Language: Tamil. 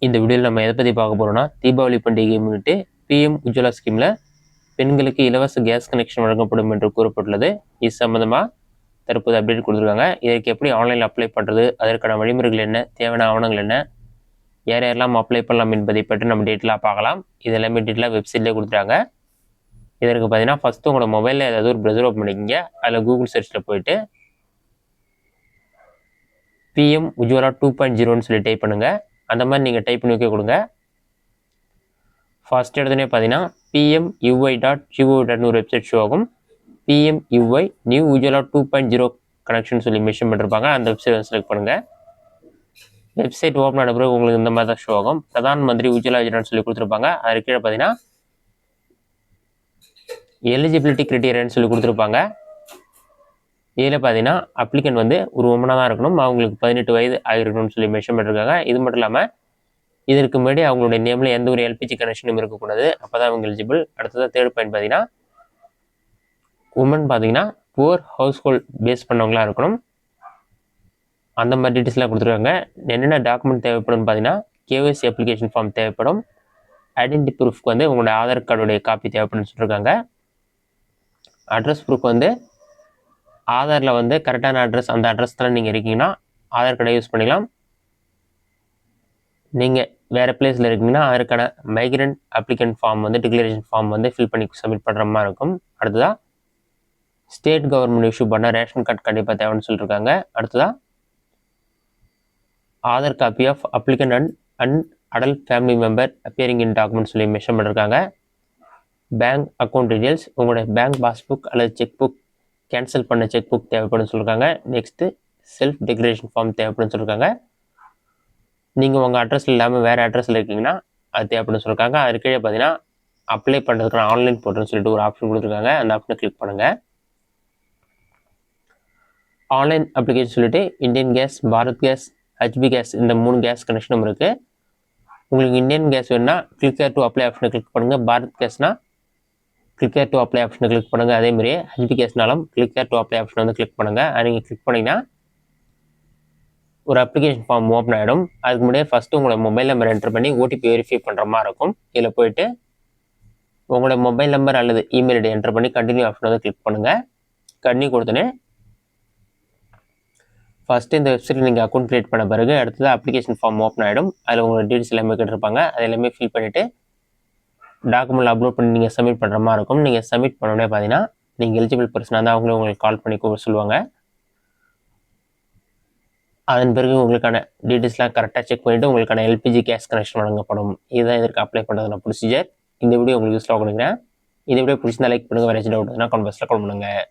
இந்த வீடியோவில் நம்ம எதை பற்றி பார்க்க போகிறோம்னா, தீபாவளி பண்டிகையை முன்னிட்டு பிஎம் உஜ்வலா ஸ்கீமில் பெண்களுக்கு இலவச கேஸ் கனெக்ஷன் வழங்கப்படும் என்று கூறப்பட்டுள்ளது. இது சம்மந்தமாக தற்போது அப்டேட் கொடுத்துருக்காங்க. இதற்கு எப்படி ஆன்லைனில் அப்ளை பண்ணுறது, அதற்கான வழிமுறைகள் என்ன, தேவையான ஆவணங்கள் என்ன, யார் யாரெல்லாம் அப்ளை பண்ணலாம் என்பதை பற்றி நம்ம டீட்டெயிலாக பார்க்கலாம். இது எல்லாமே டீட்டெயிலாக வெப்சைட்லேயே கொடுத்துட்டாங்க. இதற்கு பார்த்தீங்கன்னா ஃபஸ்ட்டு உங்களோட மொபைலில் ஏதாவது ஒரு ப்ரௌசர் ஓப்பன் பண்ணிக்கிங்க. அதில் கூகுள் சர்ச்சில் போயிட்டு பிஎம் உஜ்வலா 2.0ன்னு சொல்லி டைப் பண்ணுங்கள். அந்த மாதிரி நீங்கள் டைப் பண்ணி வைக்க கொடுங்க. ஃபர்ஸ்ட் எடுத்தோடனே பார்த்தீங்கன்னா pmui.gov.in ஒரு வெப்சைட் ஷோ ஆகும். pmui நியூ உஜ்வலா 2.0 கனெக்ஷன் சொல்லி மென்ஷன் பண்ணிருப்பாங்க. அந்த வெப்சைட் செலக்ட் பண்ணுங்கள். வெப்சைட் ஓப்பன் ஆன பிறகு உங்களுக்கு இந்த மாதிரி தான் ஷோ ஆகும். பிரதான் மந்திரி உஜ்வலா யோஜனான்னு சொல்லி கொடுத்துருப்பாங்க. அது கீழே பார்த்தீங்கன்னா எலிஜிபிலிட்டி கிரைட்டீரியான்னு சொல்லி கொடுத்துருப்பாங்க. இதில் பார்த்தீங்கன்னா அப்ளிகன் வந்து ஒரு உமனாக தான் இருக்கணும், அவங்களுக்கு 18 வயது ஆகிருக்கணும்னு சொல்லி மென்ஷன் பண்ணிருக்காங்க. இது மட்டும் இல்லாமல் இதற்கு முன்னாடி அவங்களுடைய நேமில் எந்த ஒரு எல்பிஜி கனெக்ஷனும் இருக்கக்கூடாது, அப்போ தான் அவங்க எலிஜிபிள். அடுத்ததாக தேர்ட் பாயிண்ட் பார்த்தீங்கன்னா உமன் பார்த்தீங்கன்னா புவர் ஹவுஸ் ஹோல்ட் பேஸ் பண்ணவங்களா இருக்கணும். அந்த மாதிரி டீட்டெயில்ஸ்லாம் கொடுத்துருக்காங்க. என்னென்ன டாக்குமெண்ட் தேவைப்படும் பார்த்தீங்கன்னா கேஒய்சி அப்ளிகேஷன் ஃபார்ம் தேவைப்படும். ஐடென்டி ப்ரூஃப்க்கு வந்து உங்களோட ஆதார் கார்டுடைய காப்பி தேவைப்படும்னு சொல்லியிருக்காங்க. அட்ரஸ் ப்ரூஃப் வந்து ஆதாரில் வந்து கரெக்டான அட்ரஸ், அந்த அட்ரஸ் தான் நீங்கள் இருக்கீங்கன்னா ஆதார் கார்டை யூஸ் பண்ணிக்கலாம். நீங்கள் வேறு பிளேஸில் இருக்கீங்கன்னா அதற்கான மைக்ரண்ட் அப்ளிகன்ட் ஃபார்ம் வந்து டிக்ளரேஷன் ஃபார்ம் வந்து ஃபில் பண்ணி சப்மிட் பண்ணுற மாதிரி இருக்கும். அடுத்ததாக ஸ்டேட் கவர்மெண்ட் இஷ்யூ பண்ண ரேஷன் கார்டு கண்டிப்பாக தேவைன்னு சொல்லியிருக்காங்க. அடுத்ததாக Aadhaar copy of applicant and adult family member appearing in document சொல்லி மென்ஷன் பண்ணியிருக்காங்க. பேங்க் அக்கௌண்ட் டீட்டெயில்ஸ், உங்களோட பேங்க் பாஸ்புக் அல்லது செக் புக், கேன்சல் பண்ண செக் புக் தேவைப்படும்னு சொல்லியிருக்காங்க. நெக்ஸ்ட்டு செல்ஃப் டிக்ளரேஷன் ஃபார்ம் தேவைப்படும்னு சொல்லியிருக்காங்க. நீங்கள் உங்கள் அட்ரஸில் இல்லாமல் வேறு அட்ரஸில் இருக்கீங்கன்னா அது தேவைப்படும்னு சொல்லியிருக்காங்க. அது கீழே பார்த்தீங்கன்னா அப்ளை பண்ணுறதுக்கான ஆன்லைன் போர்ட்டல்னு சொல்லிட்டு ஒரு ஆப்ஷன் கொடுத்துருக்காங்க. அந்த ஆப்ஷனை கிளிக் பண்ணுங்கள். ஆன்லைன் அப்ளிகேஷன் சொல்லிட்டு Indian gas, Bharat gas, HP gas இந்த 3 கேஸ் கனெக்ஷனும் இருக்குது. உங்களுக்கு இந்தியன் கேஸ் வேணுன்னா கிளிக் டு அப்ளை ஆப்ஷனை கிளிக் பண்ணுங்கள். பாரத் கேஸ்னா கிளிக் டு அப்ளை ஆப்ஷனை கிளிக் பண்ணுங்கள். அதேமாதிரி ஹெச்பி கேஸ்னாலும் கிளிக் டு அப்ளை ஆப்ஷனை வந்து கிளிக் பண்ணுங்கள். அது நீங்கள் கிளிக் பண்ணிங்கன்னா ஒரு அப்ளிகேஷன் ஃபார்ம் ஓப்பன் ஆகிடும். அதுக்கு முன்னாடியே ஃபஸ்ட்டு உங்களோட மொபைல் நம்பர் என்டர் பண்ணி ஓடிபி வெரிஃபை பண்ணுற மாதிரி இருக்கும். இதில் போயிட்டு உங்களோட மொபைல் நம்பர் அல்லது இமெயில் ஐடி என்டர் பண்ணி கண்டினியூ ஆப்ஷன் வந்து கிளிக் பண்ணுங்கள். கண்டினியூ கொடுத்தோன்னே ஃபஸ்ட்டு இந்த வெப்சைட்டில் நீங்கள் அக்கௌண்ட் க்ரியேட் பண்ண பிறகு அடுத்தது அப்ளிகேஷன் ஃபார்ம் ஓப்பன் ஆகிடும். அதில் உங்களோட டீட்டெயில்ஸ் எல்லாமே கேட்டிருப்பாங்க. அது எல்லாமே ஃபில் பண்ணிவிட்டு டாக்குமெண்ட் அப்லோட் பண்ணி நீங்கள் சப்மிட் பண்ணுற மாதிரி இருக்கும். நீங்கள் சப்மிட் பண்ணோடனே பார்த்தீங்கன்னா நீங்கள் எலிஜிபிள் பர்சனாக இருந்தால் அவங்களே உங்களுக்கு கால் பண்ணி சொல்லுவாங்க. அதன் பிறகு உங்களுக்கான டீட்டெயில்ஸ்லாம் கரெக்டாக செக் பண்ணிவிட்டு உங்களுக்கான எல்பிஜி கேஸ் கனெக்ஷன் வழங்கப்படும். இதுதான் இதற்கு அப்ளை பண்ணுறதுன ப்ரொசீஜர். இந்த வீடியோ உங்களுக்கு யூஸ்ஃபுல்லாக கொடுக்குறேன். இந்த வீடியோ பிடிச்சிருந்தா லைக் பண்ணுங்கள். வேறு ஏதாச்சும் டவுட் கமெண்ட் பாக்ஸில் கால் பண்ணுங்கள்.